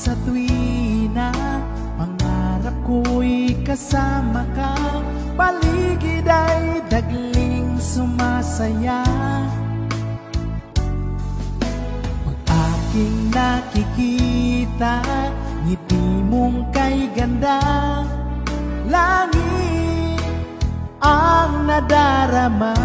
sa tuwina, pangarap ko'y kasama ka. Paligid ay dagling sumasaya. Pag aking nakikita, ngiti mong kay ganda, langit ang nadarama.